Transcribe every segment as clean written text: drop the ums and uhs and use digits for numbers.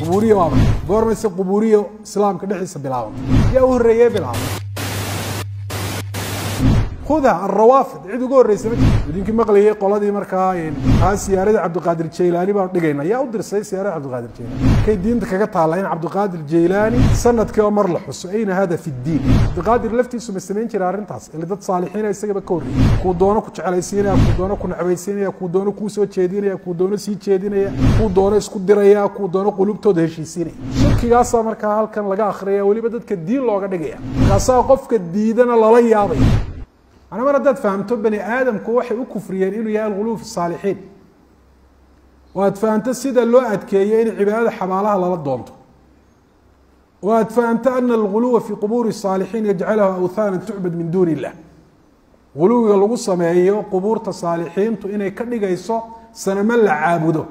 قبورية واضح قرمس قبورية إسلام كده حس بلاون يا هرية بلاون خذها الروافد عيد يقول رئيس يمكن مقلي قلادي مركاين هاي سيارة عبد القادر الجيلاني بردقينا يا أدري سيارة عبد القادر الجيلاني كي دين كقطع على عبد القادر الجيلاني سنة كيو مرلح أين هذا في الدين عبد القادر لفتي سمستمين شرارين تاس اللي ضد صالحين يستجيب كوري كودونا كتشعل سينا كودونا كنعبيسين كودونا كوسو تشيدين كودونا سي تشيدين كودونا اسكودريا كودونا قلوب تودهشي سيني شركي قاصا مركا هالكن لقى آخرية ولي بدت كدين لوقا دقيا قاصا قف كديدنا للا ياضي أنا ما ردت فهمت بني آدم كوحي وكفريين إنه يا الغلو في الصالحين وأتفهمت السيدة اللو أتكيين عبادة حمالها للا دونته وأتفهمت أن الغلو في قبور الصالحين يجعلها أوثانا تعبد من دون الله غلو يلغو سمايو قبور الصالحين تو إنه يكدق يسو سنمل عابده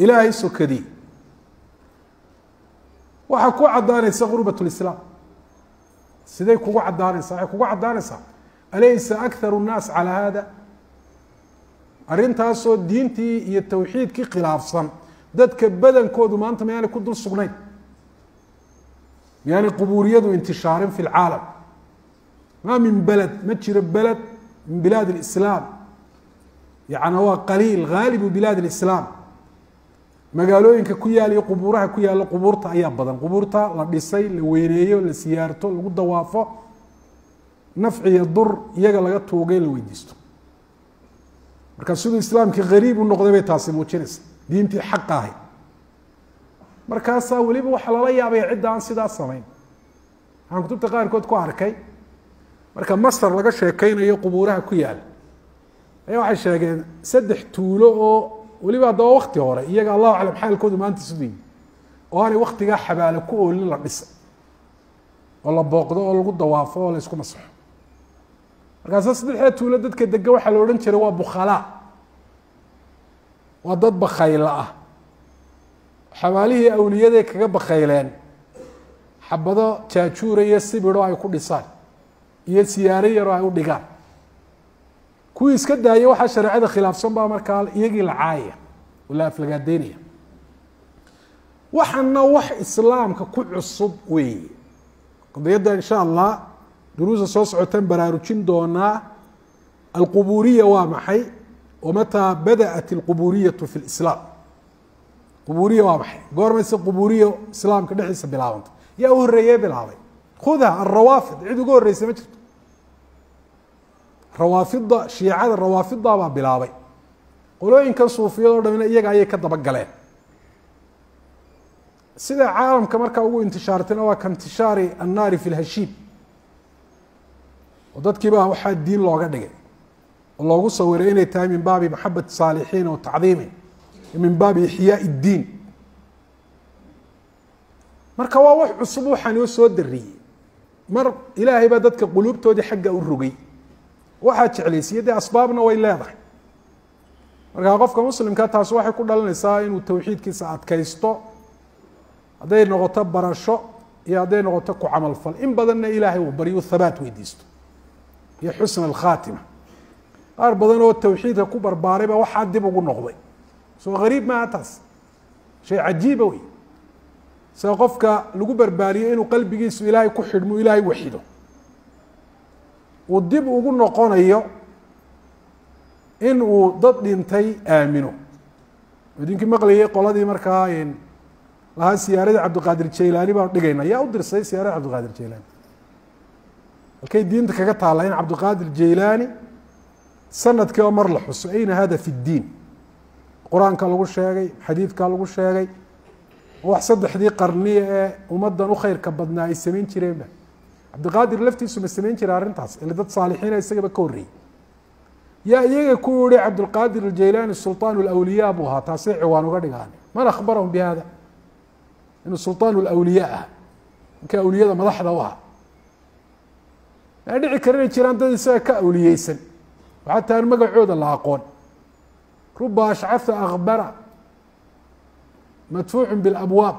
إلهي سكدي وحكو عدانيسا غربة الإسلام سيدي كوكو عدانيسا كوكو عدانيسا أليس أكثر الناس على هذا؟ أرنتاسو دينتي هي التوحيد كي خلاف صن دتك بدن كودو ما أنت يعني كدل الصغنين يعني قبورية انتشار في العالم ما من بلد ما تشير بلد من بلاد الإسلام يعني هو قليل غالب بلاد الإسلام ما قالوا إنك كويا لي قبورها كويا لقبورتها أيام بدن قبورتها لديسي لوينيو لسيارته لقدوافه نفعي الضر يجا لقى توجيل ويديستو مركز سود الإسلام كغريب والنقطة بيتاسم وتشنس دينتي حقها مركز ساولي بوحلا لا يابي عدة عن سيدا الصمين عن كتب تقارن كود كواركي مركز مصر لقى شيكين أي قبورها كيال أي واحد شيكين سدح تولو ولي بعد وقت هورا يجا الله على بحال كود ما أنت سدين وأنا وقت جا حبالك كل اللي لبس والله بوقده ولا قد وافه ولا يسكو مصح markaas saddex tuuladadka degan waxa la oran jiray waa bukhala waa dad bakhayl ah xawaalihii awliyada kaga bakhayleen xabado jaajuura iyo sibiro ay ku dhisaan iyo siyaaro yar ay u dhigaan kuwii iska daayay waxa shariicada khilaafsan baa markaa iyagii la caaya wala aflagaadeynaya waxana wax islaamka ku cusub weey qadiyada insha Allah دروس الصوص عتم براروجين دونا القبورية وامحي ومتى بدأت القبورية في الإسلام قبورية وامحي قرمس القبورية إسلام كده حس بلاونت يا هرية بلاوي خذها الروافد عيد يقول رئيس مجد روافض شيعة الروافض ما بلاوي قولوا إن كان صوفيا من إيجا أي كذا بقلين سيدا عالم كمركا هو انتشارتنا وكانتشار النار في الهشيم ودadkii baa waxa diin looga dhigay oo loogu sawiray inay tahay min baabi maxabbad saalixiin oo tacdiim min baabi ihyaa ad-diin marka waa wax cusub waxaan oo soo dariyay mar ilaahay baa dadka qulubtoodii xagga u rugay waxa jecleysiyay asbaabna way leedahay marka qofka muslimka taas waxay ku dhalanaysaa inuu tawxiidkiisa adkaysto haday noqoto barasho iyo haday noqoto ku amal fal in badanna ilaahay uu bariyo thabaat weydiisto يا حسن الخاتمة أربضنا التوحيد كبر باربة واحد دبوا النقضي سو غريب ما أتاس شيء عجيب أوي سوقفك لجبر باري إنه قلبي جيس إلهي كحد مو إلهي وحده والدبوا قلنا قانية إنه ضد انتي آمنوا ودين كم قليه قلادي مركاين لها سيارة عبد القادر الجيلاني بردقينا يا أدرس سيارة عبد القادر الجيلاني الكي دينتك كقطع على عبد القادر الجيلاني سنة كيو مرلح أين هذا في الدين القرآن كان لغو الشيغي حديث كان لغو الشيغي وحسد حديث قرنية ومدن أخير كبدنا السمين تيرين عبد القادر لفتي سم السمين تيرين تاس اللي ضد صالحين يستجيب كوري يا كوري عبد القادر الجيلاني السلطان الأولياء أبوها تاسع عوان وغدغاني من أخبرهم بهذا إنه السلطان الأولياء كأولياء مدحضة وها أدعي كرني جيران دad isaga ka awliyeysan waxa taan magacooda la aqoon ruba ash'afa akhbara madfuuc bil abwaab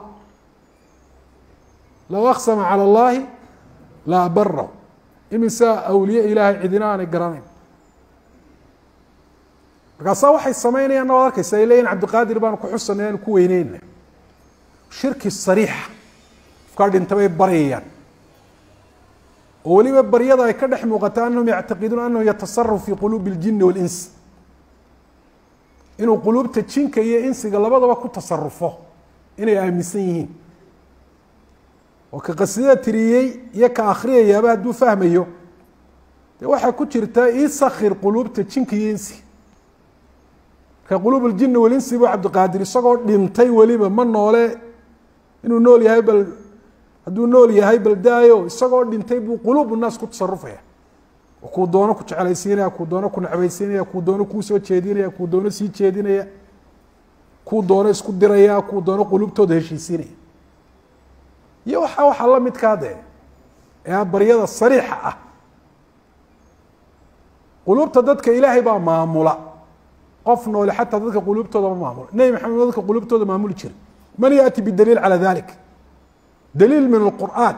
law aqsama ala allah la barra imisa awliya ilaahi cidinaana garanay markaas waxay sameynayaan oo arkaysa ilayeen Abdul Qaadir baan ku xusanayeen ku weyneeyna shirki sariixa qofkaa dhinta bay baryayaan oo weliba baryada ay ka dhex muuqata annahum yactaqiduuna annahu yatasarafu fi quluubi اljini waاlinsi inuu quluubta jinka iyo insiga labadaba ku tasarufo inay aaminsan yihiin oo ka qasidada tiriyey iyo ka akhriyayaaba hadduu fahmayo dee waxaa ku jirta isakir quluubta jinka iyo insiga marka quluub اljini walinsi buu cabdiqaadir isagoo dhintay weliba ma noole inuu nool yahay bal hadduu nool yahay bal daayo isagoo dhintay buu quluub الnaas ku tasarufaya oo kuu doono ku jeclaysiinaya kuu doono ku necbaysiinaya kuu doono kuu soo jeedinaya kuu doono sii jeedinaya kuu doono isku diraya kuu doono quluubtooda heshiisiinaya iyo waxaa la midkaa dee ee baryada sariixa ah quluubta dadka ilaahay baa maamula qof noole xataa dadka quluubtooda ma maamulo nebi maxamed dadka quluubtooda maamuli jiray man yaأti bidaliil calى dalik daliil min الqur'an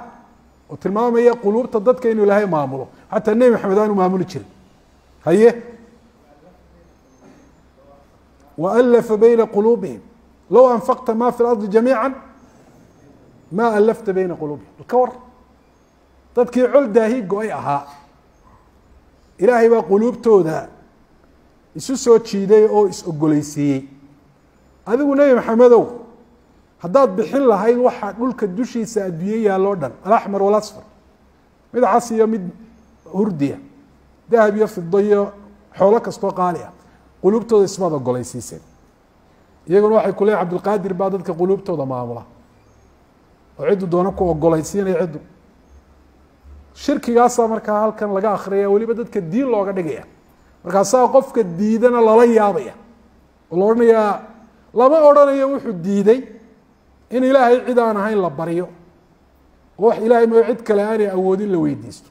oo tilmaamaya quluubta dadka inuu ilaahay maamulo xataa nebi maxamed aanu maamuli jirin haye waalafa bayna quluubihim low anfaqta ma fi اlardi jamiica ma alafta bayna quluubihim ka war dadkii col daahi go-ay ahaa ilaahay baa quluubtooda isu soo jiiday oo is-ogoleysiiyey adigu nebi maxamedow haddaad bixin lahayd waxaa dhulka dushiisa adduunye yaalloo dhan alaxmar walasfar mid cas iyo mid hurdiya dahab iyo fido iyo xoolo kastoo qaali ah quluubtooda ismaad ogoleysiiseen iyaguna waxay ku leeyiin cabdilqaadir baa dadka quluubtooda maamula oo ciddu doona ku ogoleysiinaya ciddu shirkigaasaa markaa halkan laga akhriyaya weliba dadka diin looga dhigaya markaasaa qofka diidana lala yaabaya oo la odhanayaa lama odhanayo wuxuu diiday in ilaahay cid aan ahayn la baryo oo wax ilaahay moo cid kale aanay awoodin la weydiisto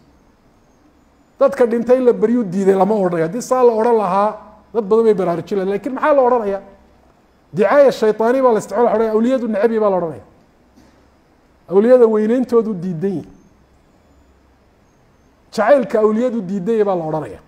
dadka dhintay in la baryuu diiday lama odhanayo haddii saa la odhan lahaa dad badan bay baraarujin lahayn lakin maxaa la odhanaya dicaaya shayطaani baa la isticmaal wa awliyadu necabi baa la odhanaya awliyada weyneyntoodu diidan yihi jacaylka awliyadu diidanya baa la odhanaya